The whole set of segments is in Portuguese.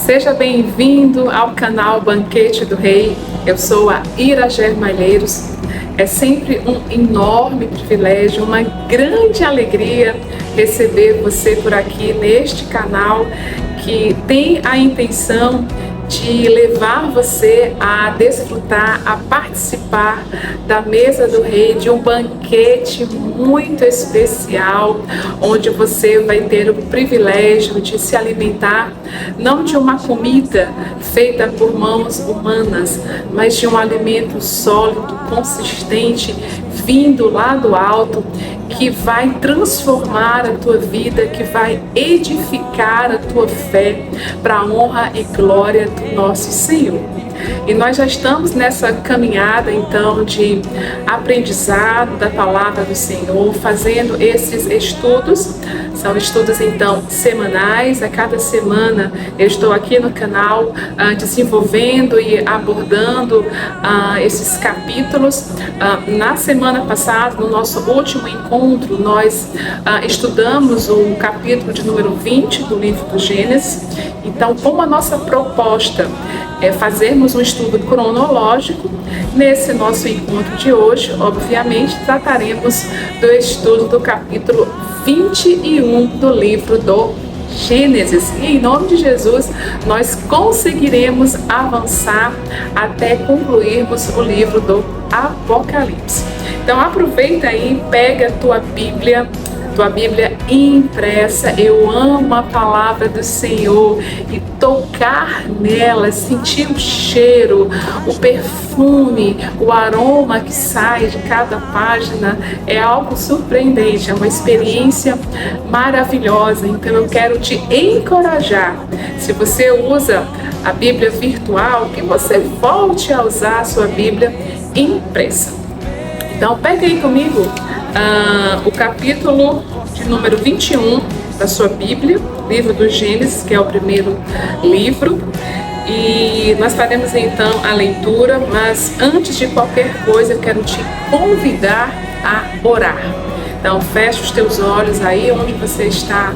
Seja bem-vindo ao canal Banquete do Rei. Eu sou a Irager Malheiros. É sempre um enorme privilégio, uma grande alegria receber você por aqui neste canal que tem a intenção de levar você a desfrutar, a participar da mesa do rei, de um banquete muito especial, onde você vai ter o privilégio de se alimentar, não de uma comida feita por mãos humanas, mas de um alimento sólido, consistente, vindo lá do alto, que vai transformar a tua vida, que vai edificar a tua fé para a honra e glória do nosso Senhor. E nós já estamos nessa caminhada então de aprendizado da palavra do Senhor, fazendo esses estudos. São estudos então semanais. A cada semana eu estou aqui no canal desenvolvendo e abordando esses capítulos. Na semana passada, no nosso último encontro, nós estudamos o capítulo de número 20 do livro do Gênesis. Então, como a nossa proposta é fazermos um estudo cronológico, nesse nosso encontro de hoje, obviamente, trataremos do estudo do capítulo 21 do livro do Gênesis. E em nome de Jesus, nós conseguiremos avançar até concluirmos o livro do Apocalipse. Então aproveita aí, pega a tua Bíblia impressa. Eu amo a palavra do Senhor e tocar nela, sentir o cheiro, o perfume, o aroma que sai de cada página é algo surpreendente, é uma experiência maravilhosa. Então eu quero te encorajar, se você usa a Bíblia virtual, que você volte a usar a sua Bíblia impressa. Então pega aí comigo o capítulo de número 21 da sua Bíblia, livro do Gênesis, que é o primeiro livro, e nós faremos então a leitura, mas antes de qualquer coisa eu quero te convidar a orar. Então feche os teus olhos aí onde você está,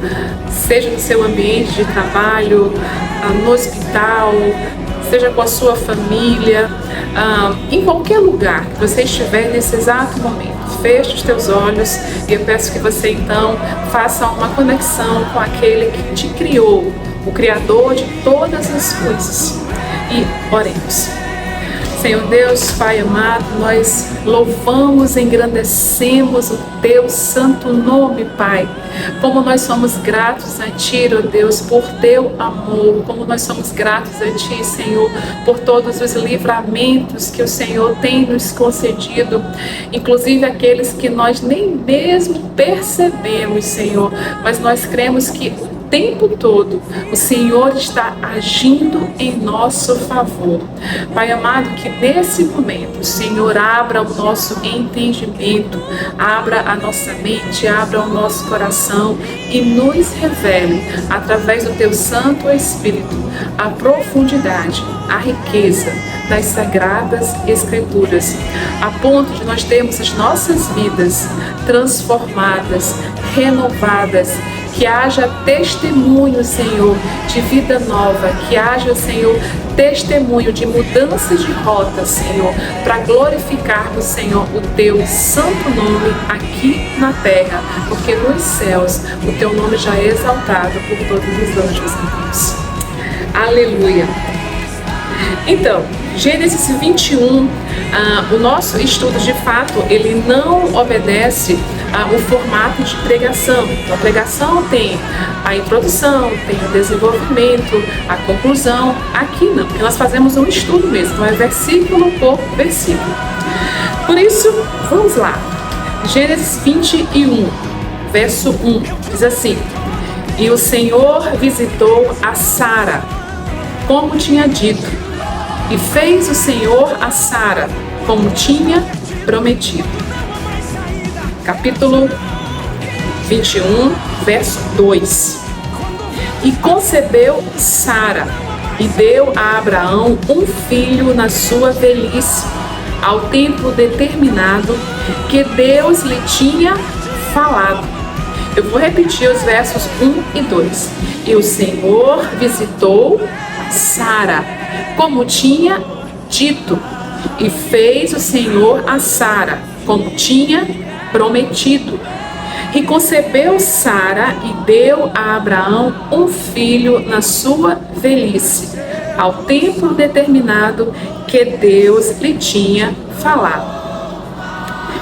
seja no seu ambiente de trabalho, no hospital, seja com a sua família, em qualquer lugar que você estiver nesse exato momento. Feche os teus olhos e eu peço que você então faça uma conexão com aquele que te criou, o Criador de todas as coisas. E oremos. Senhor Deus, Pai amado, nós louvamos e engrandecemos o Teu santo nome, Pai. Como nós somos gratos a Ti, ó Deus, por Teu amor. Como nós somos gratos a Ti, Senhor, por todos os livramentos que o Senhor tem nos concedido, inclusive aqueles que nós nem mesmo percebemos, Senhor, mas nós cremos que o tempo todo o Senhor está agindo em nosso favor. Pai amado, que nesse momento o Senhor abra o nosso entendimento, abra a nossa mente, abra o nosso coração e nos revele, através do Teu Santo Espírito, a profundidade, a riqueza das Sagradas Escrituras, a ponto de nós termos as nossas vidas transformadas, renovadas, que haja testemunho, Senhor, de vida nova, que haja, Senhor, testemunho de mudança de rota, Senhor, para glorificarmos, Senhor, o Teu santo nome aqui na terra, porque nos céus o Teu nome já é exaltado por todos os anjos de Deus. Aleluia! Então, Gênesis 21, o nosso estudo de fato, ele não obedece o formato de pregação. A pregação tem a introdução, tem o desenvolvimento, a conclusão. Aqui não, porque nós fazemos um estudo mesmo, então é versículo por versículo. Por isso, vamos lá. Gênesis 21, verso 1, diz assim: E o Senhor visitou a Sara, como tinha dito, e fez o Senhor a Sara, como tinha prometido. Capítulo 21, verso 2. E concebeu Sara, e deu a Abraão um filho na sua velhice, ao tempo determinado que Deus lhe tinha falado. Eu vou repetir os versos 1 e 2. E o Senhor visitou a Sara, como tinha dito, e fez o Senhor a Sara, como tinha prometido. E concebeu Sara e deu a Abraão um filho na sua velhice, ao tempo determinado que Deus lhe tinha falado.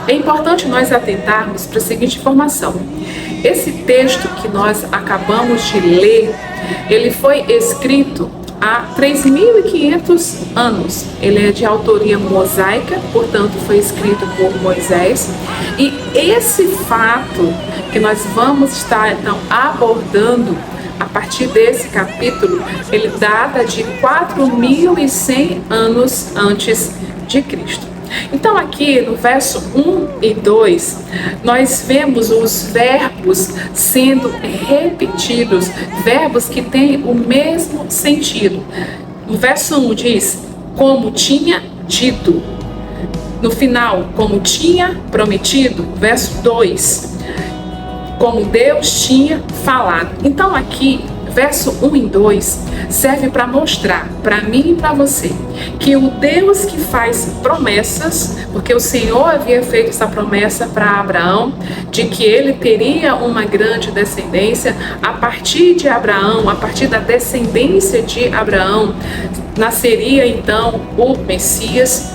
É importante nós atentarmos para a seguinte informação. Esse texto que nós acabamos de ler, ele foi escrito há 3.500 anos. Ele é de autoria mosaica, portanto foi escrito por Moisés. E esse fato que nós vamos estar então abordando a partir desse capítulo, ele data de 4.100 anos antes de Cristo. Então aqui no verso 1 e 2, nós vemos os verbos sendo repetidos, verbos que têm o mesmo sentido. No verso 1 diz, como tinha dito. No final, como tinha prometido. Verso 2, como Deus tinha falado. Então aqui, verso 1 e 2 serve para mostrar para mim e para você que o Deus que faz promessas, porque o Senhor havia feito essa promessa para Abraão, de que ele teria uma grande descendência, a partir de Abraão, a partir da descendência de Abraão, nasceria então o Messias.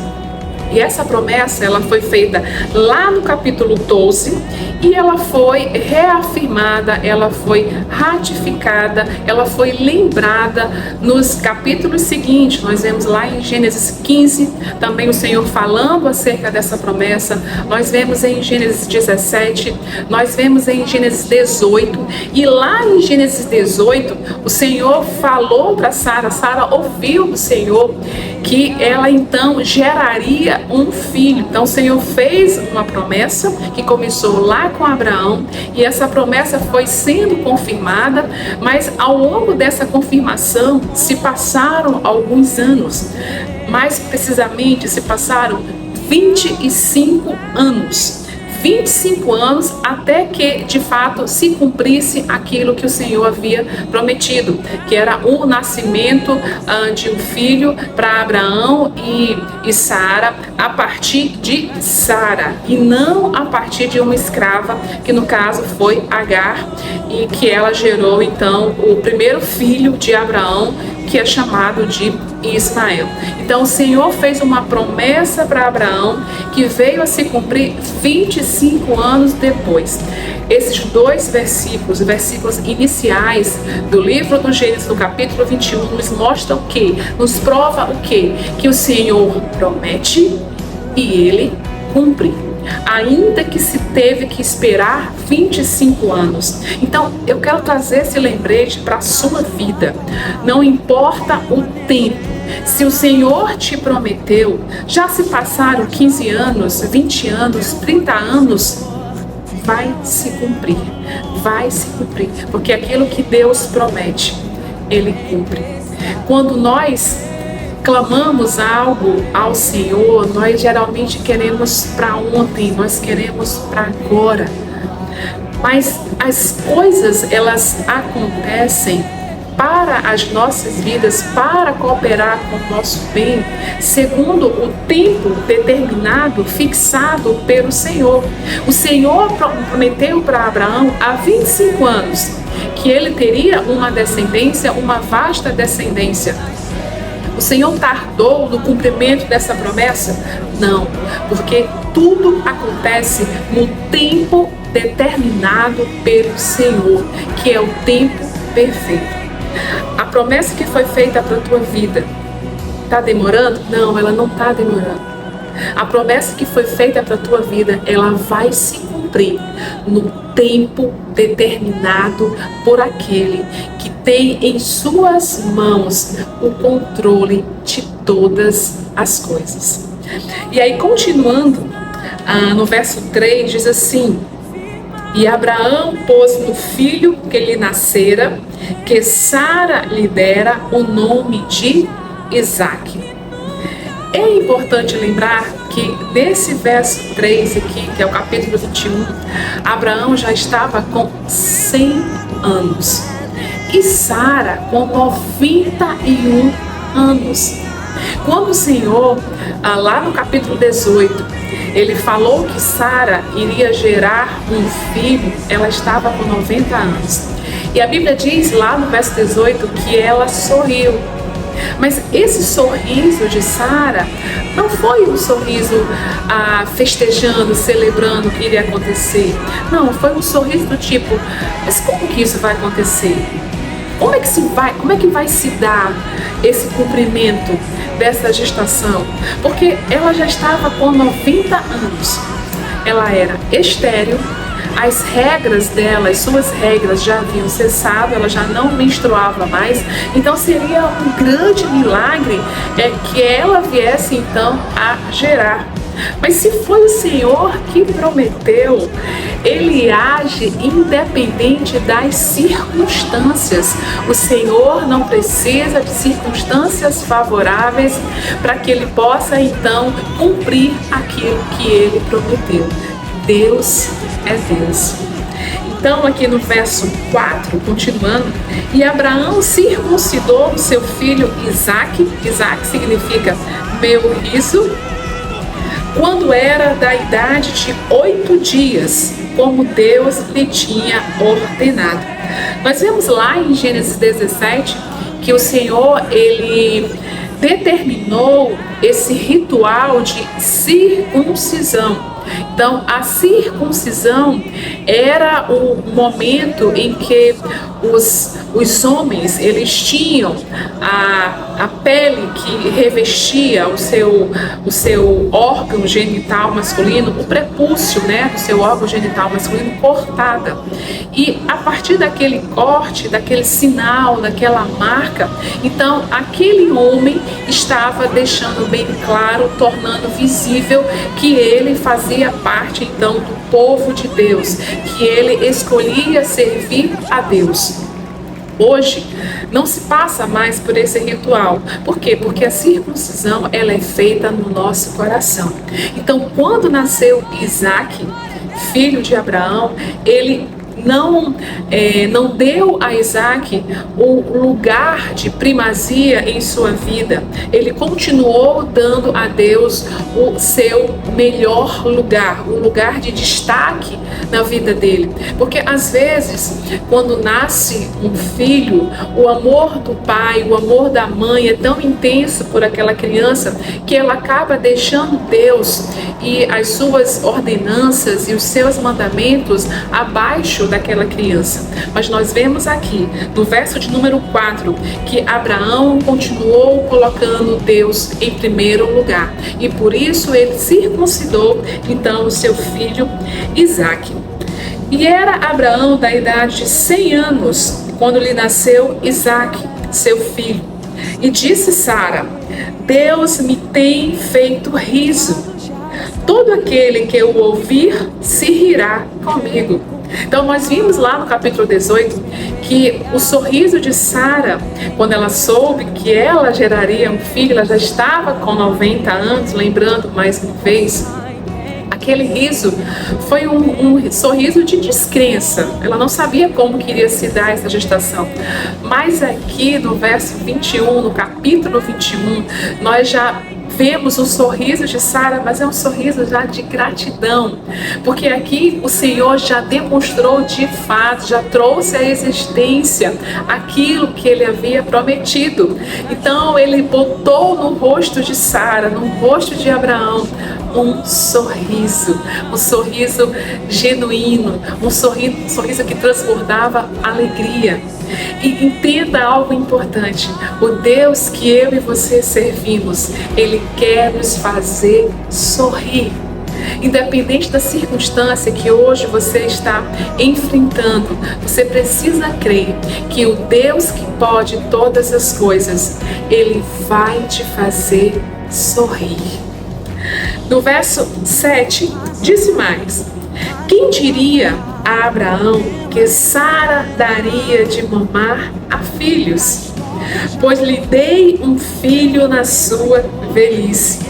E essa promessa, ela foi feita lá no capítulo 12 e ela foi reafirmada, ela foi ratificada, ela foi lembrada nos capítulos seguintes. Nós vemos lá em Gênesis 15, também o Senhor falando acerca dessa promessa. Nós vemos em Gênesis 17, nós vemos em Gênesis 18 e lá em Gênesis 18, o Senhor falou para Sara, Sara ouviu do Senhor que ela então geraria um filho. Então o Senhor fez uma promessa que começou lá com Abraão e essa promessa foi sendo confirmada, mas ao longo dessa confirmação se passaram alguns anos, mais precisamente se passaram 25 anos. 25 anos até que de fato se cumprisse aquilo que o Senhor havia prometido, que era o nascimento de um filho para Abraão e Sara, a partir de Sara e não a partir de uma escrava, que no caso foi Agar, e que ela gerou então o primeiro filho de Abraão, que é chamado de Ismael. Então o Senhor fez uma promessa para Abraão que veio a se cumprir 25 anos depois. Esses dois versículos, versículos iniciais do livro do Gênesis, no capítulo 21, nos mostram que, nos prova o quê? Que o Senhor promete e Ele cumpre, ainda que se teve que esperar 25 anos. Então, eu quero trazer esse lembrete para a sua vida. Não importa o tempo, se o Senhor te prometeu, já se passaram 15 anos, 20 anos, 30 anos, vai se cumprir, porque aquilo que Deus promete, Ele cumpre. Quando nós clamamos algo ao Senhor, nós geralmente queremos para ontem, nós queremos para agora. Mas as coisas, elas acontecem para as nossas vidas, para cooperar com o nosso bem, segundo o tempo determinado, fixado pelo Senhor. O Senhor prometeu para Abraão há 25 anos que ele teria uma descendência, uma vasta descendência. O Senhor tardou no cumprimento dessa promessa? Não, porque tudo acontece no tempo determinado pelo Senhor, que é o tempo perfeito. A promessa que foi feita para a tua vida está demorando? Não, ela não está demorando. A promessa que foi feita para a tua vida, ela vai se cumprir no tempo determinado por aquele que tem em suas mãos o controle de todas as coisas. E aí, continuando, no verso 3, diz assim: e Abraão pôs no filho que lhe nascera, que Sara lhe dera, o nome de Isaque. É importante lembrar que nesse verso 3 aqui, que é o capítulo 21, Abraão já estava com 100 anos. e Sara com 91 anos. Quando o Senhor, lá no capítulo 18, ele falou que Sara iria gerar um filho, ela estava com 90 anos. E a Bíblia diz lá no verso 18 que ela sorriu. Mas esse sorriso de Sara não foi um sorriso festejando, celebrando o que iria acontecer. Não, foi um sorriso do tipo, mas como que isso vai acontecer? Como é que vai se dar esse cumprimento dessa gestação? Porque ela já estava com 90 anos. Ela era estéril, as regras dela, as suas regras já haviam cessado, ela já não menstruava mais. Então seria um grande milagre que ela viesse então a gerar. Mas se foi o Senhor que prometeu, Ele age independente das circunstâncias. O Senhor não precisa de circunstâncias favoráveis para que Ele possa então cumprir aquilo que Ele prometeu. Deus é Deus. Então aqui no verso 4, continuando, e Abraão circuncidou o seu filho Isaque. Isaque significa meu riso, quando era da idade de 8 dias, como Deus lhe tinha ordenado. Nós vemos lá em Gênesis 17 que o Senhor, Ele determinou esse ritual de circuncisão. Então, a circuncisão era o momento em que os homens, eles tinham a pele que revestia o seu órgão genital masculino, o prepúcio, né, do seu órgão genital masculino cortada. E a partir daquele corte, daquele sinal, daquela marca, então aquele homem estava deixando bem claro, tornando visível que ele fazia parte então do povo de Deus, que ele escolhia servir a Deus. Hoje não se passa mais por esse ritual. Por quê? Porque a circuncisão ela é feita no nosso coração. Então, quando nasceu Isaque, filho de Abraão, ele não deu a Isaque o lugar de primazia em sua vida. Ele continuou dando a Deus o seu melhor lugar, o lugar de destaque na vida dele. Porque às vezes, quando nasce um filho, o amor do pai, o amor da mãe é tão intenso por aquela criança que ela acaba deixando Deus e as suas ordenanças e os seus mandamentos abaixo daquela criança. Mas nós vemos aqui no verso de número 4 que Abraão continuou colocando Deus em primeiro lugar e por isso ele circuncidou então o seu filho Isaque. E era Abraão da idade de 100 anos quando lhe nasceu Isaque, seu filho. E disse Sara: Deus me tem feito riso. Todo aquele que eu ouvir se rirá comigo. Então nós vimos lá no capítulo 18 que o sorriso de Sara, quando ela soube que ela geraria um filho, ela já estava com 90 anos, lembrando mais uma vez, aquele riso foi um sorriso de descrença. Ela não sabia como queria se dar essa gestação. Mas aqui no verso 21, no capítulo 21, nós já vemos o sorriso de Sara, mas é um sorriso já de gratidão, porque aqui o Senhor já demonstrou de fato, já trouxe à existência aquilo que ele havia prometido. Então ele botou no rosto de Sara, no rosto de Abraão, um sorriso genuíno, um sorriso que transbordava alegria. E entenda algo importante: o Deus que eu e você servimos, Ele quer nos fazer sorrir. Independente da circunstância que hoje você está enfrentando, você precisa crer que o Deus que pode todas as coisas, Ele vai te fazer sorrir. No verso 7, disse mais: quem diria a Abraão que Sara daria de mamar a filhos? Pois lhe dei um filho na sua velhice.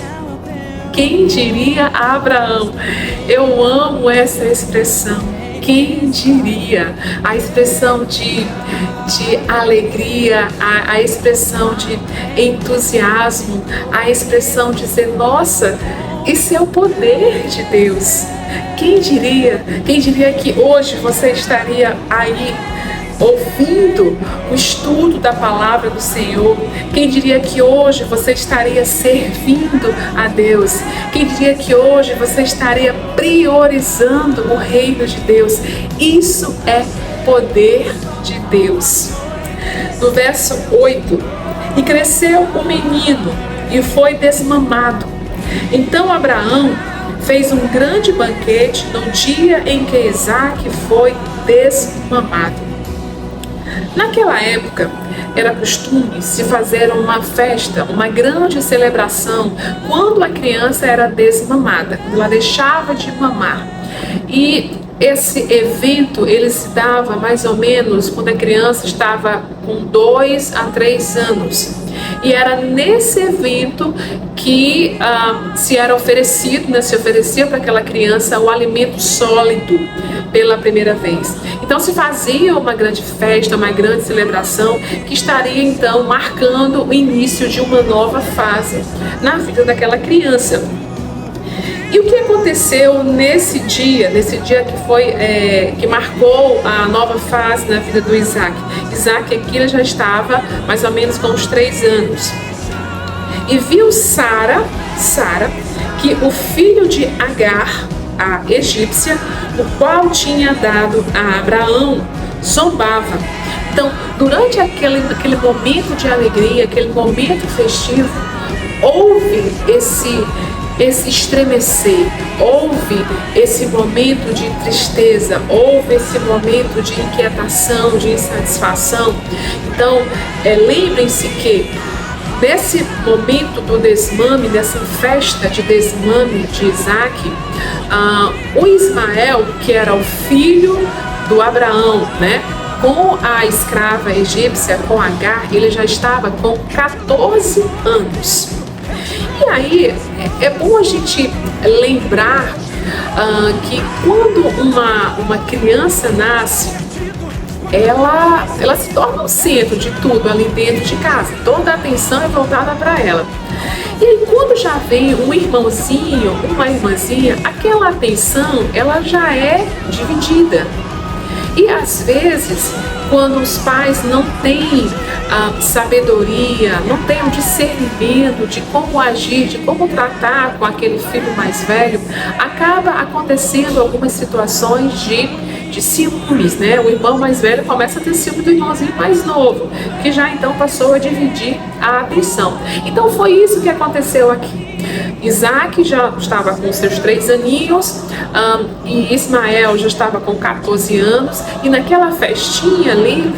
Quem diria a Abraão? Eu amo essa expressão. Quem diria? A expressão de alegria, a expressão de entusiasmo, a expressão de dizer, nossa, isso é o poder de Deus. Quem diria? Quem diria que hoje você estaria aí ouvindo o estudo da palavra do Senhor? Quem diria que hoje você estaria servindo a Deus? Quem diria que hoje você estaria priorizando o reino de Deus? Isso é poder de Deus. No verso 8, e cresceu o menino e foi desmamado. Então Abraão fez um grande banquete no dia em que Isaque foi desmamado. Naquela época, era costume se fazer uma festa, uma grande celebração, quando a criança era desmamada, ela deixava de mamar. E esse evento, ele se dava mais ou menos quando a criança estava com 2 a 3 anos. E era nesse evento que se era oferecido, né, se oferecia para aquela criança o alimento sólido pela primeira vez. Então se fazia uma grande festa, uma grande celebração que estaria então marcando o início de uma nova fase na vida daquela criança. E o que aconteceu nesse dia que marcou a nova fase na vida do Isaque? Isaque aqui ele já estava mais ou menos com uns 3 anos. E viu Sara, que o filho de Agar, a egípcia, o qual tinha dado a Abraão, zombava. Então, durante aquele momento de alegria, aquele momento festivo, houve esse estremecer, houve esse momento de tristeza, houve esse momento de inquietação, de insatisfação. Então, lembrem-se que nesse momento do desmame, dessa festa de desmame de Isaque, o Ismael, que era o filho do Abraão, né, com a escrava egípcia, com Agar, ele já estava com 14 anos. E aí, é bom a gente lembrar que quando uma criança nasce, ela se torna o centro de tudo ali dentro de casa. Toda a atenção é voltada para ela. E aí, quando já vem um irmãozinho, uma irmãzinha, aquela atenção, ela já é dividida. E às vezes, quando os pais não têm a sabedoria, não têm o discernimento de como agir, de como tratar com aquele filho mais velho, acaba acontecendo algumas situações de ciúmes, né? O irmão mais velho começa a ter ciúme do irmãozinho mais novo, que já então passou a dividir a atenção. Então foi isso que aconteceu aqui. Isaque já estava com seus 3 aninhos e Ismael já estava com 14 anos, e naquela festinha ali,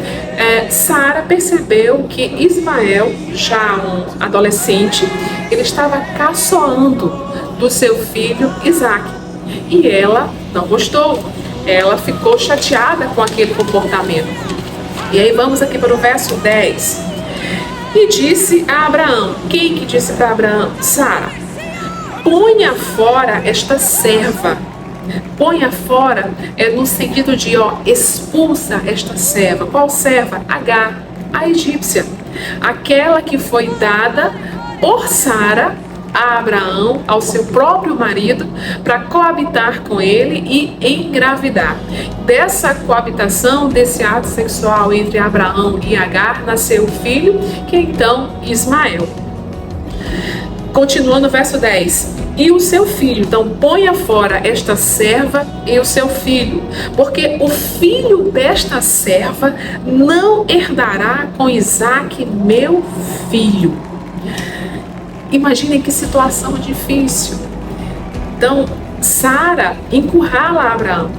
Sara percebeu que Ismael, já um adolescente, ele estava caçoando do seu filho Isaque, e ela não gostou, ela ficou chateada com aquele comportamento. E aí vamos aqui para o verso 10. E disse a Abraão, quem que disse para Abraão? Sara, ponha fora esta serva. Ponha fora no sentido de expulsa esta serva. Qual serva? Agar, a egípcia, aquela que foi dada por Sara a Abraão, ao seu próprio marido, para coabitar com ele e engravidar. Dessa coabitação, desse ato sexual entre Abraão e Agar, nasceu o filho, que é então Ismael. Continua no verso 10. E o seu filho, então ponha fora esta serva e o seu filho, porque o filho desta serva não herdará com Isaque, meu filho. Imaginem que situação difícil. Então, Sara encurrala Abraão.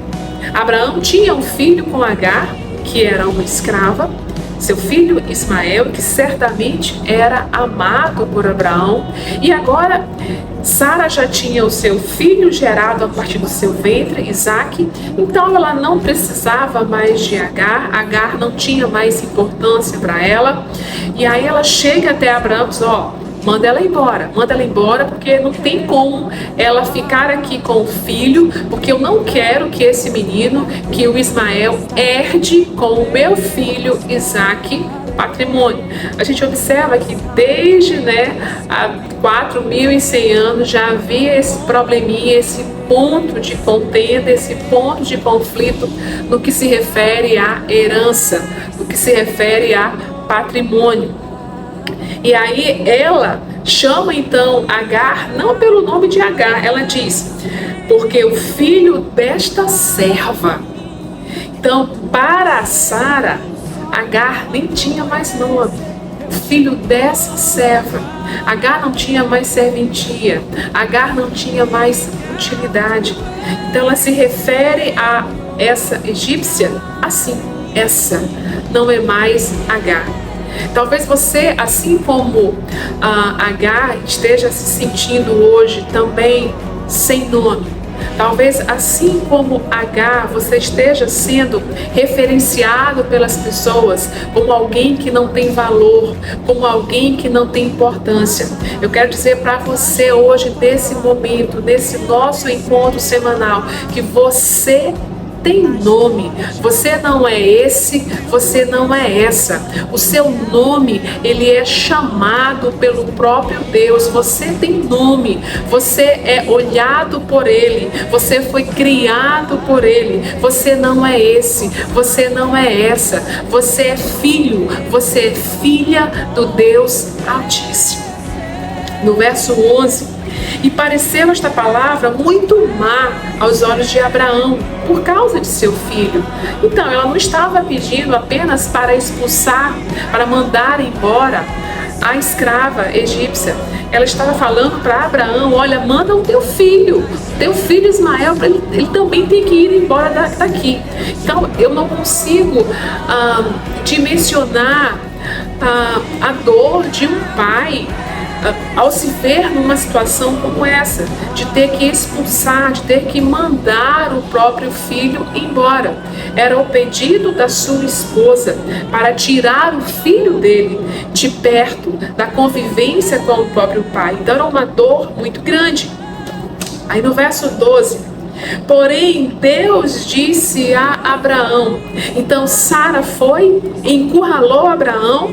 Abraão tinha um filho com Agar, que era uma escrava, seu filho Ismael, que certamente era amado por Abraão, e agora Sara já tinha o seu filho gerado a partir do seu ventre, Isaque, então ela não precisava mais de Agar, Agar não tinha mais importância para ela, e aí ela chega até Abraão e diz, manda ela embora, porque não tem como ela ficar aqui com o filho, porque eu não quero que esse menino, que o Ismael, herde com o meu filho Isaque patrimônio. A gente observa que desde há 4.100 anos já havia esse probleminha, esse ponto de contenda, esse ponto de conflito no que se refere à herança, no que se refere a patrimônio. E aí ela chama então Agar, não pelo nome de Agar, ela diz, porque o filho desta serva. Então, para Sara, Agar nem tinha mais nome. O filho dessa serva. Agar não tinha mais serventia. Agar não tinha mais utilidade. Então ela se refere a essa egípcia assim, essa não é mais Agar. Talvez você, assim como Agar, esteja se sentindo hoje também sem nome. Talvez, assim como Agar, você esteja sendo referenciado pelas pessoas como alguém que não tem valor, como alguém que não tem importância. Eu quero dizer para você hoje, nesse momento, nesse nosso encontro semanal, que você tem nome. Você não é esse, você não é essa. O seu nome, ele é chamado pelo próprio Deus. Você tem nome. Você é olhado por Ele. Você foi criado por Ele. Você não é esse, você não é essa. Você é filho, você é filha do Deus Altíssimo. No verso 11, e pareceu esta palavra muito má aos olhos de Abraão, por causa de seu filho. Então, ela não estava pedindo apenas para expulsar, para mandar embora a escrava egípcia. Ela estava falando para Abraão, olha, manda o teu filho Ismael, ele também tem que ir embora daqui. Então, eu não consigo dimensionar a dor de um pai ao se ver numa situação como essa, de ter que expulsar, de ter que mandar o próprio filho embora. Era o pedido da sua esposa para tirar o filho dele de perto da convivência com o próprio pai. Então era uma dor muito grande. Aí no verso 12, porém Deus disse a Abraão, então Sara foi, encurralou Abraão,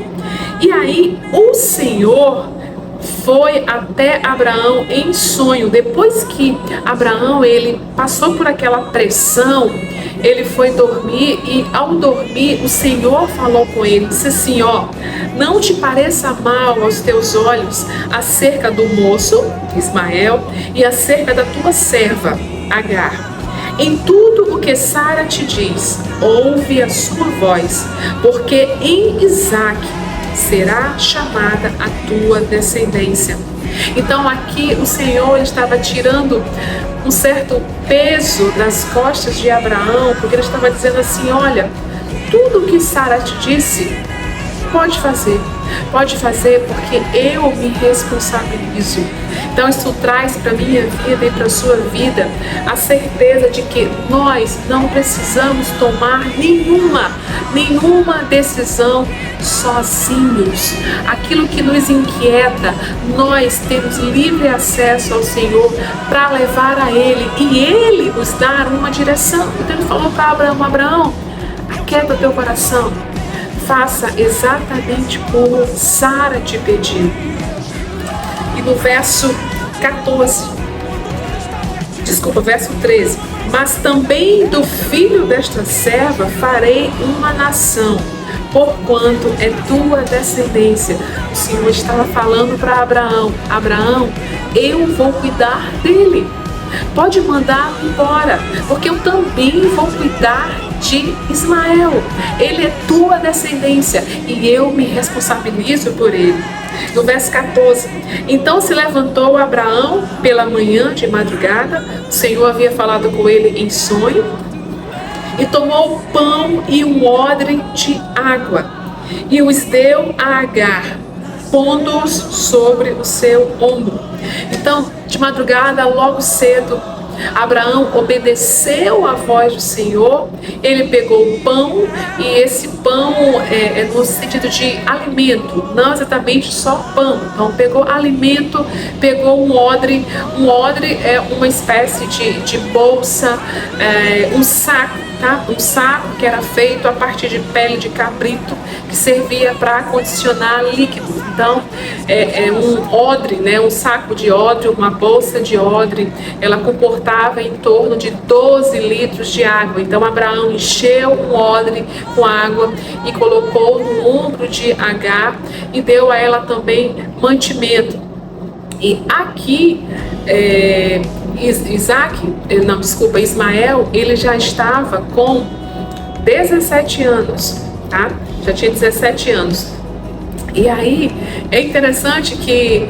e aí o Senhor foi até Abraão em sonho. Depois que Abraão ele passou por aquela pressão, ele foi dormir, e ao dormir o Senhor falou com ele, disse assim, não te pareça mal aos teus olhos acerca do moço Ismael e acerca da tua serva Agar. Em tudo o que Sara te diz, ouve a sua voz, porque em Isaque será chamada a tua descendência. Então aqui o Senhor estava tirando um certo peso das costas de Abraão, porque ele estava dizendo assim, olha, tudo o que Sara te disse, pode fazer porque eu me responsabilizo. Então isso traz para a minha vida e para a sua vida a certeza de que nós não precisamos tomar nenhuma decisão sozinhos. Aquilo que nos inquieta, nós temos livre acesso ao Senhor para levar a Ele e Ele nos dar uma direção. Então ele falou para Abraão, aquieta teu coração, faça exatamente como Sara te pediu. E no verso 13, mas também do filho desta serva farei uma nação, porquanto é tua descendência. O Senhor estava falando para Abraão, eu vou cuidar dele. Pode mandar embora, porque eu também vou cuidar de Ismael. Ele é tua descendência e eu me responsabilizo por ele. No verso 14, então se levantou Abraão pela manhã de madrugada, o Senhor havia falado com ele em sonho, e tomou o pão e um odre de água, e os deu a Agar, pondo-os sobre o seu ombro. Então, de madrugada, logo cedo, Abraão obedeceu à voz do Senhor, ele pegou o pão, e esse pão é no sentido de alimento, não exatamente só pão. Então pegou alimento, pegou um odre. Um odre é uma espécie de bolsa, um saco, tá? Um saco que era feito a partir de pele de cabrito, que servia para acondicionar líquido. Então é um odre, né? Um saco de odre, uma bolsa de odre, ela comportava em torno de 12 litros de água. Então Abraão encheu um odre com água e colocou no ombro de Agar e deu a ela também mantimento. E aqui Ismael, ele já estava com 17 anos, tá? Já tinha 17 anos. E aí é interessante que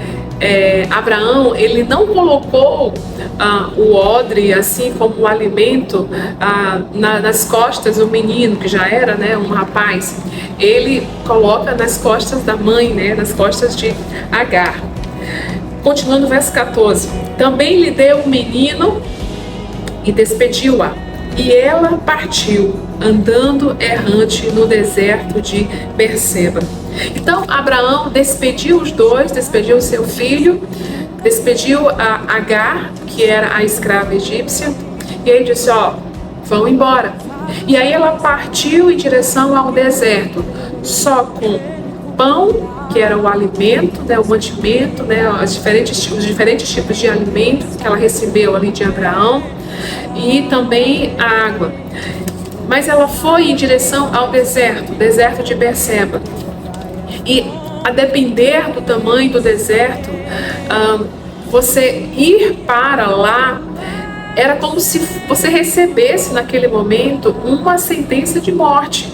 Abraão, ele não colocou o odre, assim como o alimento, nas costas do menino, que já era, né, um rapaz. Ele coloca nas costas da mãe, né, nas costas de Agar. Continuando o verso 14. Também lhe deu o menino e despediu-a. E ela partiu, andando errante no deserto de Berseba. Então Abraão despediu os dois, despediu o seu filho, despediu a Agar, que era a escrava egípcia, e ele disse: vão embora. E aí ela partiu em direção ao deserto, só com pão, que era o alimento, né, o mantimento, né, os diferentes tipos de alimentos que ela recebeu ali de Abraão, e também a água. Mas ela foi em direção ao deserto de Berseba. E a depender do tamanho do deserto, você ir para lá era como se você recebesse naquele momento uma sentença de morte.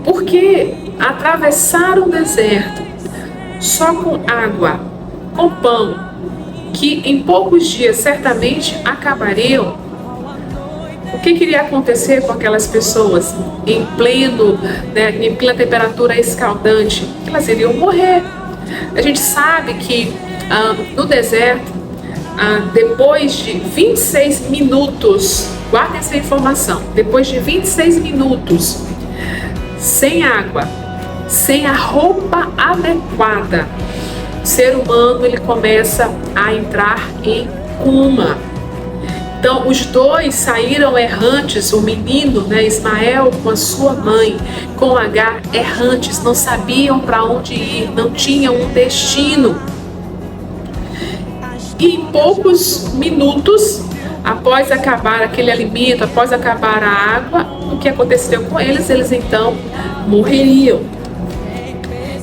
Porque atravessar o deserto só com água, com pão, que em poucos dias certamente acabariam, o que iria acontecer com aquelas pessoas em plena temperatura escaldante? Elas iriam morrer. A gente sabe que no deserto, depois de 26 minutos, guardem essa informação, depois de 26 minutos, sem água, sem a roupa adequada, o ser humano ele começa a entrar em coma. Então os dois saíram errantes, o menino, né, Ismael com a sua mãe, com Agar, errantes, não sabiam para onde ir, não tinham um destino. E em poucos minutos, após acabar aquele alimento, após acabar a água, o que aconteceu com eles? Eles então morreriam.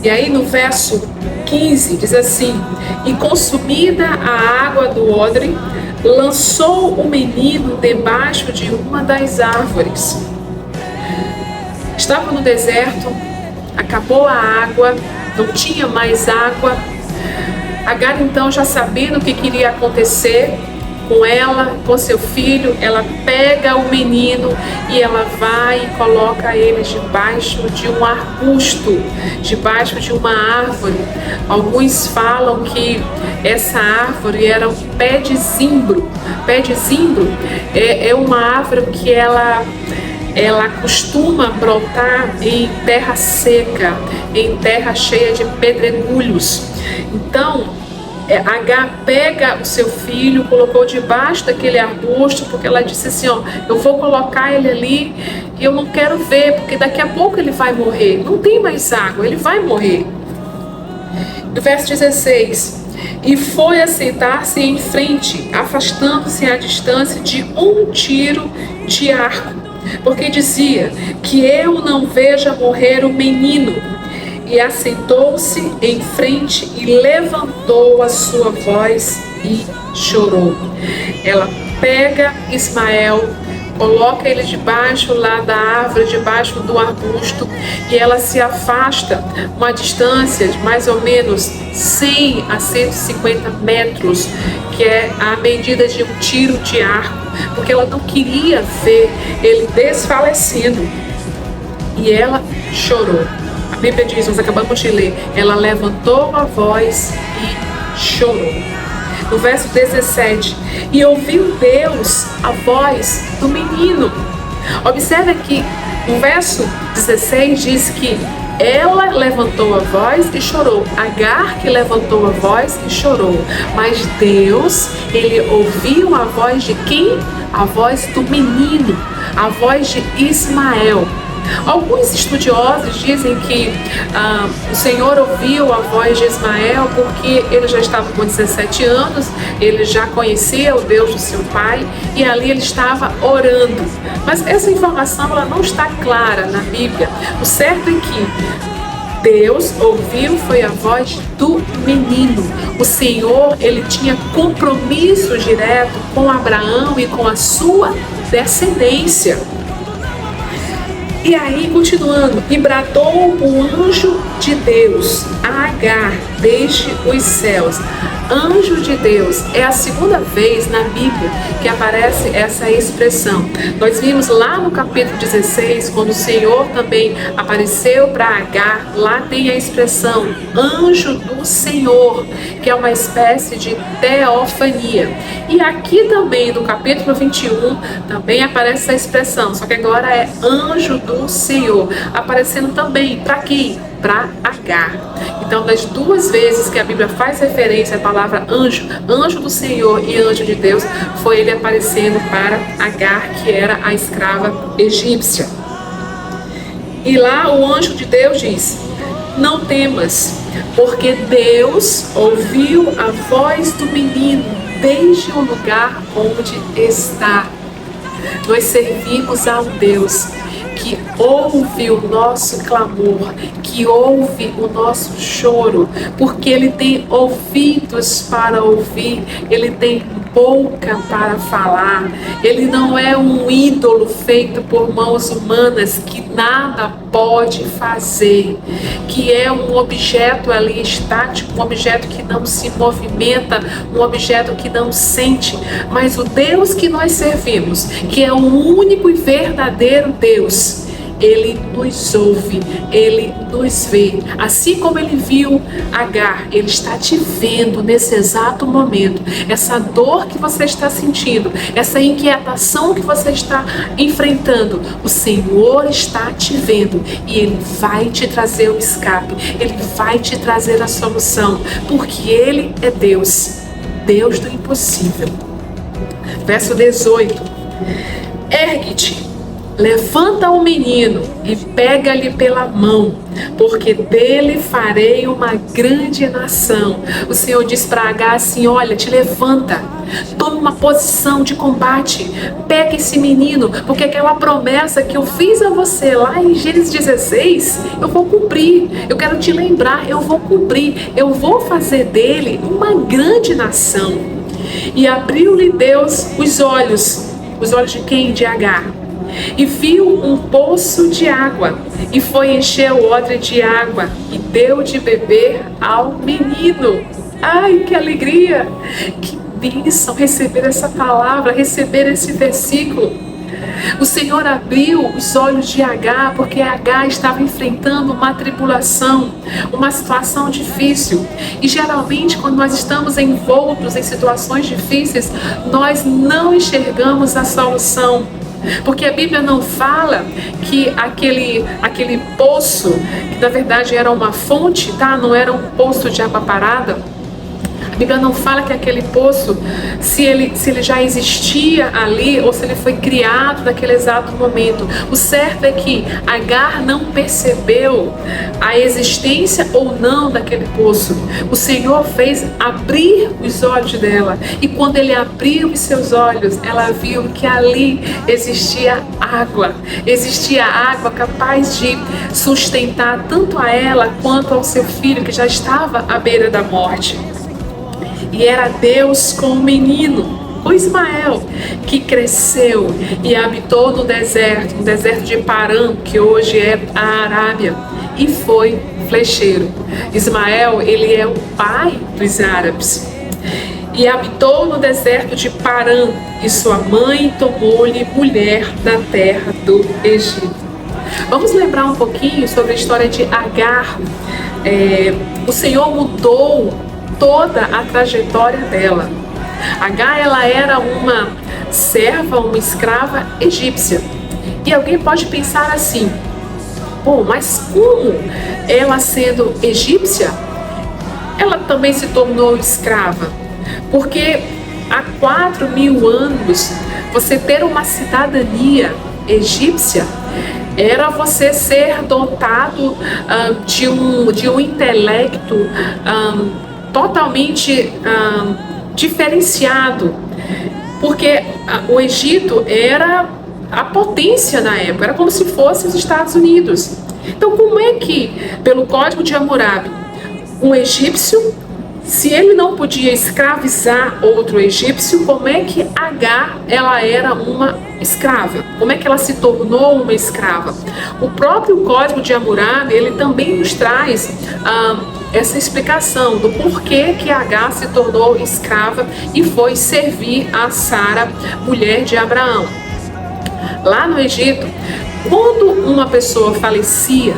E aí no verso 15 diz assim: e consumida a água do odre, lançou o menino debaixo de uma das árvores. Estava no deserto, acabou a água, não tinha mais água. Agar então, já sabendo o que iria acontecer com ela, com seu filho, ela pega o menino e ela vai e coloca ele debaixo de um arbusto, debaixo de uma árvore. Alguns falam que essa árvore era um pé de zimbro. Pé de zimbro é uma árvore que ela costuma brotar em terra seca, em terra cheia de pedregulhos. Então, Agar pega o seu filho, colocou debaixo daquele arbusto, porque ela disse assim: eu vou colocar ele ali e eu não quero ver, porque daqui a pouco ele vai morrer, não tem mais água, ele vai morrer. No verso 16: e foi assentar-se em frente, afastando-se à distância de um tiro de arco, porque dizia: que eu não veja morrer o menino. E assentou-se em frente e levantou a sua voz e chorou. Ela pega Ismael, coloca ele debaixo lá da árvore, debaixo do arbusto, e ela se afasta uma distância de mais ou menos 100 a 150 metros, que é a medida de um tiro de arco, porque ela não queria ver ele desfalecendo. E ela chorou. A Bíblia diz, nós acabamos de ler, ela levantou a voz e chorou. no verso 17, e ouviu Deus a voz do menino. Observe que no verso 16 diz que ela levantou a voz e chorou. Agar que levantou a voz e chorou. Mas Deus, ele ouviu a voz de quem? A voz do menino, a voz de Ismael. Alguns estudiosos dizem que o Senhor ouviu a voz de Ismael porque ele já estava com 17 anos, ele já conhecia o Deus do seu pai e ali ele estava orando. Mas essa informação ela não está clara na Bíblia. O certo é que Deus ouviu foi a voz do menino. O Senhor, ele tinha compromisso direto com Abraão e com a sua descendência. E aí, continuando, e bradou o anjo de Deus a Agar desde os céus. Anjo de Deus é a segunda vez na Bíblia que aparece essa expressão. Nós vimos lá no capítulo 16, quando o Senhor também apareceu para Agar, lá tem a expressão anjo do Senhor, que é uma espécie de teofania. E aqui também no capítulo 21 também aparece essa expressão, só que agora é anjo do Senhor, aparecendo também para quem? Para Agar. Então, das duas vezes que a Bíblia faz referência à palavra anjo, anjo do Senhor e anjo de Deus, foi ele aparecendo para Agar, que era a escrava egípcia. E lá o anjo de Deus diz: não temas, porque Deus ouviu a voz do menino desde o lugar onde está. Nós servimos a um Deus que ouve o nosso clamor, que ouve o nosso choro, porque Ele tem ouvidos para ouvir, Ele tem boca para falar. Ele não é um ídolo feito por mãos humanas que nada pode fazer, que é um objeto ali estático, um objeto que não se movimenta, um objeto que não sente. Mas o Deus que nós servimos, que é o único e verdadeiro Deus, Ele nos ouve, Ele nos vê. Assim como Ele viu Agar, Ele está te vendo nesse exato momento. Essa dor que você está sentindo, essa inquietação que você está enfrentando, o Senhor está te vendo e Ele vai te trazer o escape, Ele vai te trazer a solução, porque Ele é Deus, Deus do impossível. Verso 18: ergue-te, levanta o menino e pega-lhe pela mão, porque dele farei uma grande nação. O Senhor diz para Agar assim: olha, te levanta, toma uma posição de combate, pega esse menino, porque aquela promessa que eu fiz a você lá em Gênesis 16, eu vou cumprir. Eu quero te lembrar, eu vou cumprir, eu vou fazer dele uma grande nação. E abriu-lhe Deus os olhos de quem? De Agar. E viu um poço de água, e foi encher o odre de água, e deu de beber ao menino. Ai, que alegria, que bênção receber essa palavra, receber esse versículo. O Senhor abriu os olhos de Agar, porque Agar estava enfrentando uma tribulação, uma situação difícil. E geralmente, quando nós estamos envoltos em situações difíceis, nós não enxergamos a solução. Porque a Bíblia não fala que aquele poço, que na verdade era uma fonte, tá? Não era um poço de água parada. A Bíblia não fala que aquele poço, se ele já existia ali ou se ele foi criado naquele exato momento. O certo é que Agar não percebeu a existência ou não daquele poço. O Senhor fez abrir os olhos dela, e quando Ele abriu os seus olhos, ela viu que ali existia água capaz de sustentar tanto a ela quanto ao seu filho, que já estava à beira da morte. E era Deus com o menino, com Ismael, que cresceu e habitou no deserto de Parã, que hoje é a Arábia, e foi flecheiro. Ismael, ele é o pai dos árabes. E habitou no deserto de Parã, e sua mãe tomou-lhe mulher da terra do Egito. Vamos lembrar um pouquinho sobre a história de Agar. O Senhor mudou toda a trajetória dela. Agar, ela era uma serva, uma escrava egípcia. E alguém pode pensar assim: bom, mas como ela, sendo egípcia, ela também se tornou escrava? Porque há 4.000 anos, você ter uma cidadania egípcia era você ser dotado de um intelecto totalmente diferenciado, porque o Egito era a potência na época, era como se fosse os Estados Unidos. Então, como é que, pelo Código de Hammurabi, um egípcio, se ele não podia escravizar outro egípcio, como é que Agar, ela era uma escrava? Como é que ela se tornou uma escrava? O próprio Código de Hammurabi, ele também nos traz essa explicação do porquê que Agar se tornou escrava e foi servir a Sara, mulher de Abraão. Lá no Egito, quando uma pessoa falecia,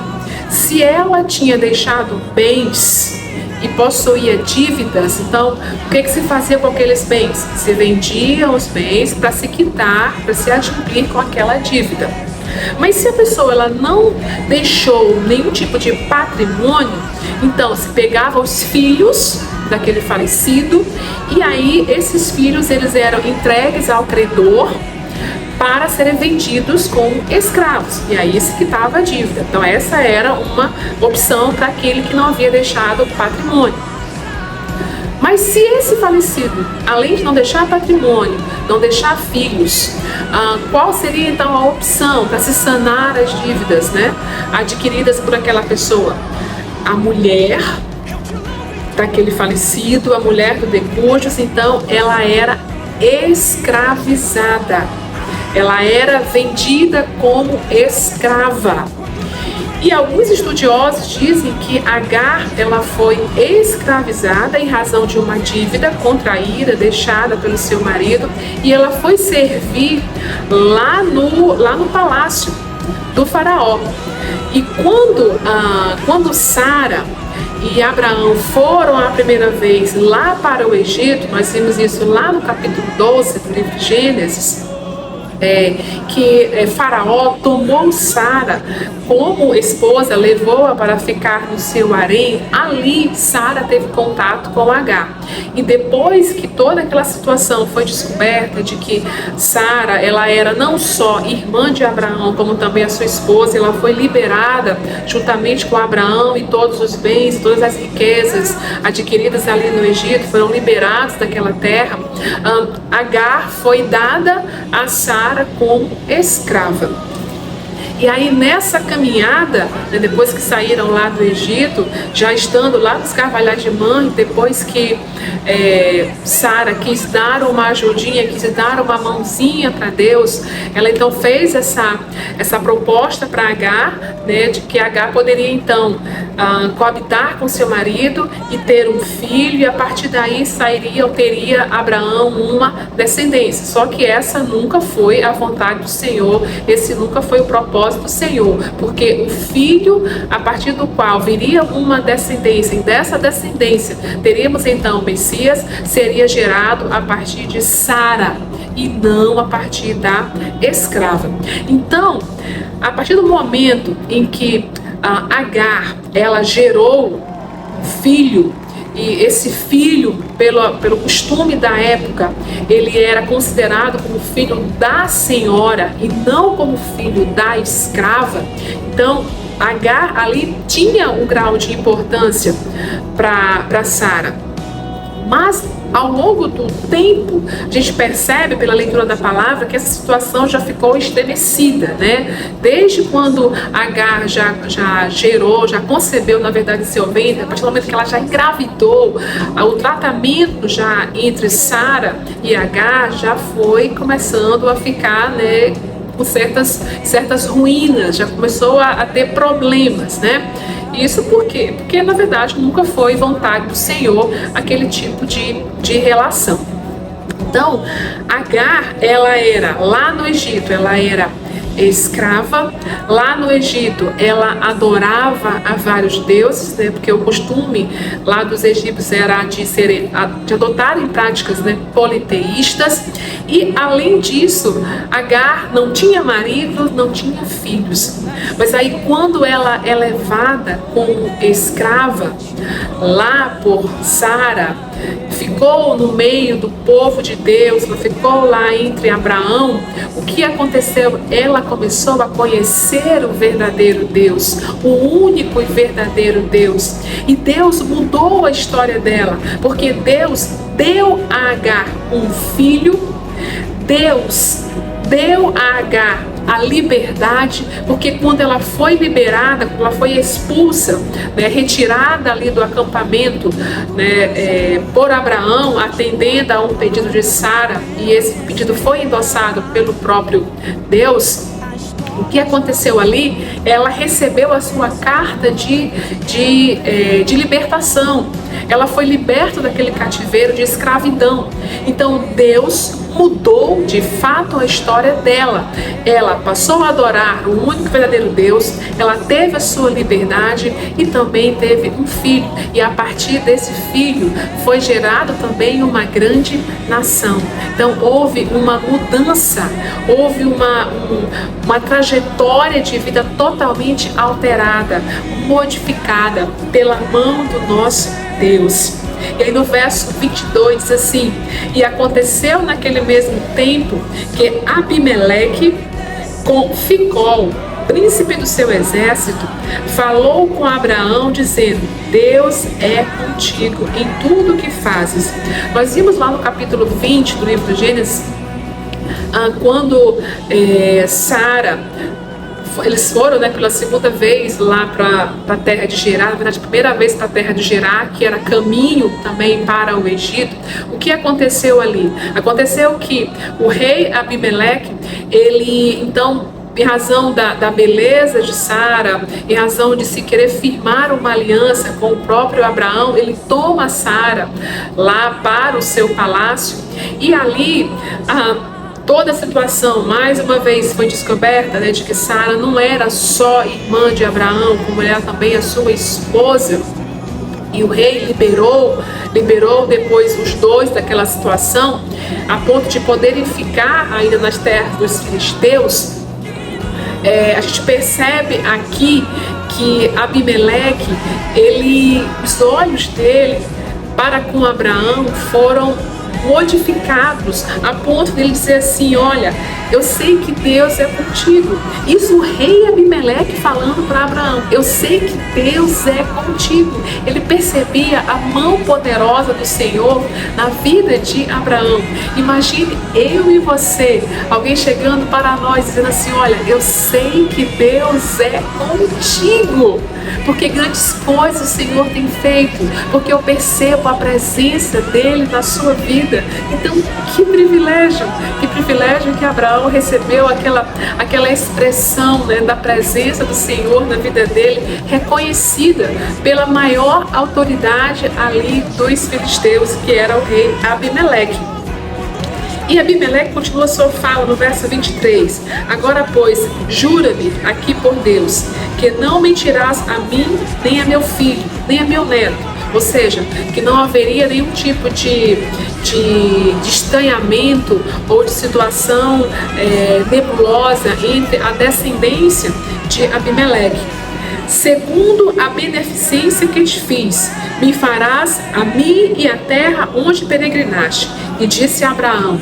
se ela tinha deixado bens e possuía dívidas, então o que se fazia com aqueles bens? Se vendiam os bens para se quitar, para se adquirir com aquela dívida. Mas se a pessoa ela não deixou nenhum tipo de patrimônio, então se pegava os filhos daquele falecido, e aí esses filhos eles eram entregues ao credor para serem vendidos como escravos, e aí se quitava a dívida. Então essa era uma opção para aquele que não havia deixado patrimônio. Mas se esse falecido, além de não deixar patrimônio, não deixar filhos, qual seria então a opção para se sanar as dívidas, né, adquiridas por aquela pessoa? A mulher daquele falecido, a mulher do decúbitos, então ela era escravizada. Ela era vendida como escrava. E alguns estudiosos dizem que Agar, ela foi escravizada em razão de uma dívida contraída, deixada pelo seu marido, e ela foi servir lá no palácio do faraó. E quando Sara e Abraão foram a primeira vez lá para o Egito, nós vimos isso lá no capítulo 12 do livro de Gênesis, que Faraó tomou Sara como esposa, levou-a para ficar no seu harém. Ali Sara teve contato com Agar. E depois que toda aquela situação foi descoberta de que Sara, ela era não só irmã de Abraão, como também a sua esposa, ela foi liberada juntamente com Abraão, e todos os bens, todas as riquezas adquiridas ali no Egito foram liberados daquela terra. Agar foi dada a Sara como escrava. E aí nessa caminhada, né, depois que saíram lá do Egito, já estando lá nos carvalhais de Mamre, depois que Sara quis dar uma ajudinha, quis dar uma mãozinha para Deus, ela então fez essa proposta para Agar, né, de que Agar poderia então coabitar com seu marido e ter um filho, e a partir daí teria Abraão uma descendência. Só que essa nunca foi a vontade do Senhor, esse nunca foi o propósito do Senhor, porque o filho a partir do qual viria uma descendência, e dessa descendência teríamos então o Messias, seria gerado a partir de Sara e não a partir da escrava. Então, a partir do momento em que Agar, ela gerou um filho, e esse filho, pelo costume da época, ele era considerado como filho da senhora e não como filho da escrava. Então, Agar ali tinha um grau de importância para Sara. Mas ao longo do tempo, a gente percebe pela leitura da palavra que essa situação já ficou estremecida, né? Desde quando Agar já gerou, já concebeu, na verdade, seu ventre, a partir do momento que ela já engravidou, o tratamento já entre Sara e Agar já foi começando a ficar, né, com certas ruínas, já começou a ter problemas, né? Isso por quê? Porque, na verdade, nunca foi vontade do Senhor aquele tipo de relação. Então, Agar, ela era, lá no Egito, ela era escrava. Lá no Egito, ela adorava a vários deuses, né? Porque o costume lá dos egípcios era de adotarem práticas, né, politeístas. E além disso, Agar não tinha marido, não tinha filhos. Mas aí quando ela é levada como escrava lá por Sara, ficou no meio do povo de Deus, ela ficou lá entre Abraão, o que aconteceu? Ela começou a conhecer o verdadeiro Deus, o único e verdadeiro Deus. E Deus mudou a história dela, porque Deus deu a Agar um filho. Deus deu a Agar a liberdade, porque quando ela foi liberada, quando ela foi expulsa, né, retirada ali do acampamento, né, por Abraão, atendendo a um pedido de Sara, e esse pedido foi endossado pelo próprio Deus, o que aconteceu ali? Ela recebeu a sua carta de libertação. Ela foi liberta daquele cativeiro de escravidão. Então Deus mudou de fato a história dela. Ela passou a adorar o único verdadeiro Deus, ela teve a sua liberdade e também teve um filho. E a partir desse filho foi gerado também uma grande nação. Então houve uma mudança, houve uma trajetória de vida totalmente alterada, modificada pela mão do nosso Deus. E aí no verso 22 diz assim: e aconteceu naquele mesmo tempo que Abimeleque com Ficol, príncipe do seu exército, falou com Abraão dizendo: Deus é contigo em tudo o que fazes. Nós vimos lá no capítulo 20 do livro de Gênesis, quando Sara, eles foram, né, pela segunda vez lá para a terra de Gerar, na verdade, a primeira vez para a terra de Gerar, que era caminho também para o Egito. O que aconteceu ali? Aconteceu que o rei Abimeleque, ele então, em razão da beleza de Sara, em razão de se querer firmar uma aliança com o próprio Abraão, ele toma Sara lá para o seu palácio, e ali toda a situação, mais uma vez, foi descoberta, né, de que Sara não era só irmã de Abraão, como era também a sua esposa. E o rei liberou depois os dois daquela situação, a ponto de poderem ficar ainda nas terras dos filisteus. A gente percebe aqui que Abimeleque, os olhos dele para com Abraão foram modificados, a ponto de ele dizer assim: olha, eu sei que Deus é contigo. Isso o rei Abimeleque falando para Abraão: eu sei que Deus é contigo. Ele percebia a mão poderosa do Senhor na vida de Abraão. Imagine eu e você, alguém chegando para nós dizendo assim: olha, eu sei que Deus é contigo, porque grandes coisas o Senhor tem feito, porque eu percebo a presença dele na sua vida. Então, que privilégio que Abraão recebeu aquela expressão, né, da presença do Senhor na vida dele, reconhecida pela maior autoridade ali dos filisteus, que era o rei Abimeleque. E Abimeleque continua sua fala no verso 23. Agora, pois, jura-me aqui por Deus, que não mentirás a mim, nem a meu filho, nem a meu neto. Ou seja, que não haveria nenhum tipo de estranhamento ou de situação nebulosa entre a descendência de Abimeleque. Segundo a beneficência que te fiz, me farás a mim e a terra onde peregrinaste. E disse a Abraão: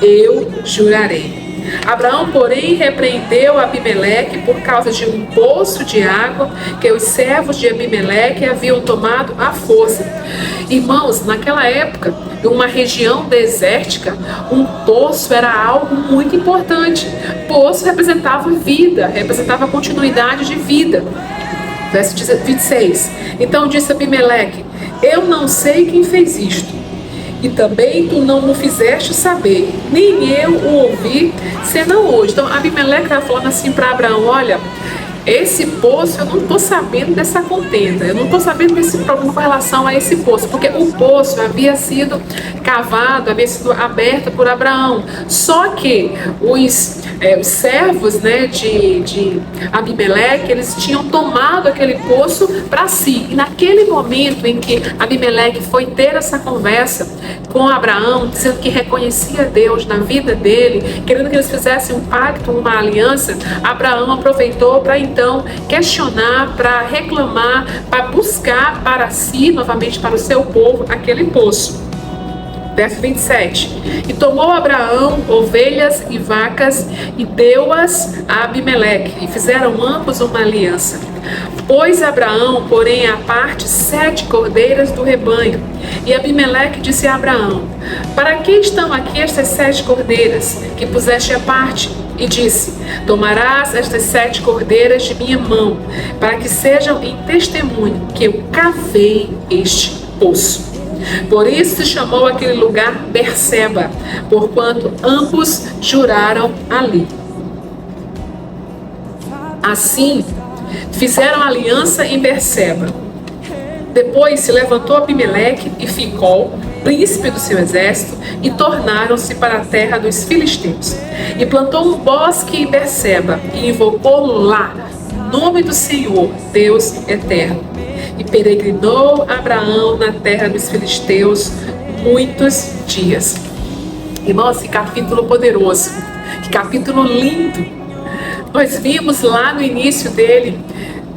eu jurarei. Abraão, porém, repreendeu Abimeleque por causa de um poço de água que os servos de Abimeleque haviam tomado à força. Irmãos, naquela época, em uma região desértica, um poço era algo muito importante. Poço representava vida, representava continuidade de vida. Verso 26. Então disse Abimeleque: eu não sei quem fez isto, e também tu não o fizeste saber, nem eu o ouvi, senão hoje. Então Abimeleque estava falando assim para Abraão: olha, esse poço, eu não estou sabendo dessa contenda, eu não estou sabendo desse problema com relação a esse poço, porque o poço havia sido cavado, havia sido aberto por Abraão. Só que os servos, né, de Abimeleque, eles tinham tomado aquele poço para si. E naquele momento em que Abimeleque foi ter essa conversa com Abraão, dizendo que reconhecia Deus na vida dele, querendo que eles fizessem um pacto, uma aliança, Abraão aproveitou para então questionar, para reclamar, para buscar para si, novamente para o seu povo, aquele poço. Verso 27. E tomou Abraão ovelhas e vacas e deu-as a Abimeleque, e fizeram ambos uma aliança. Pôs Abraão, porém, à parte 7 cordeiras do rebanho. E Abimeleque disse a Abraão: para que estão aqui estas 7 cordeiras que puseste à parte? E disse: tomarás estas 7 cordeiras de minha mão, para que sejam em testemunho que eu cavei este poço. Por isso se chamou aquele lugar Berseba, porquanto ambos juraram ali. Assim, fizeram aliança em Berseba. Depois se levantou Abimeleque e Ficol, príncipe do seu exército, e tornaram-se para a terra dos filisteus. E plantou um bosque em Berseba, e invocou lá o nome do Senhor, Deus eterno. E peregrinou Abraão na terra dos filisteus muitos dias. Irmãos, que capítulo poderoso, que capítulo lindo. Nós vimos lá no início dele,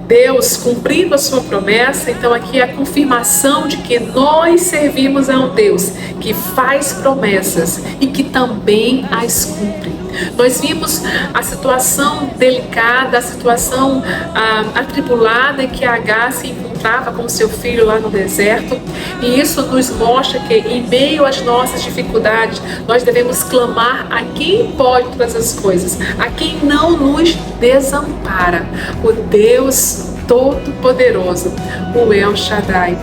Deus cumprindo a sua promessa. Então aqui é a confirmação de que nós servimos a um Deus que faz promessas e que também as cumpre. Nós vimos a situação delicada, a situação atribulada em que Agar se encontrava com seu filho lá no deserto, e isso nos mostra que em meio às nossas dificuldades nós devemos clamar a quem pode todas as coisas, a quem não nos desampara, o Deus Todo-Poderoso, o El Shaddai.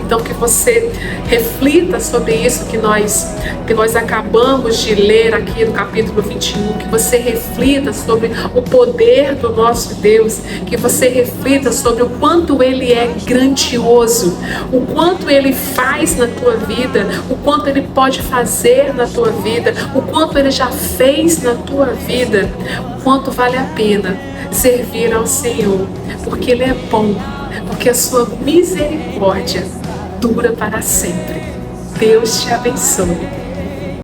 Então que você reflita sobre isso que nós acabamos de ler aqui no capítulo 21, que você reflita sobre o poder do nosso Deus, que você reflita sobre o quanto Ele é grandioso, o quanto Ele faz na tua vida, o quanto Ele pode fazer na tua vida, o quanto Ele já fez na tua vida, o quanto vale a pena servir ao Senhor, porque Ele é bom, porque a sua misericórdia dura para sempre. Deus te abençoe.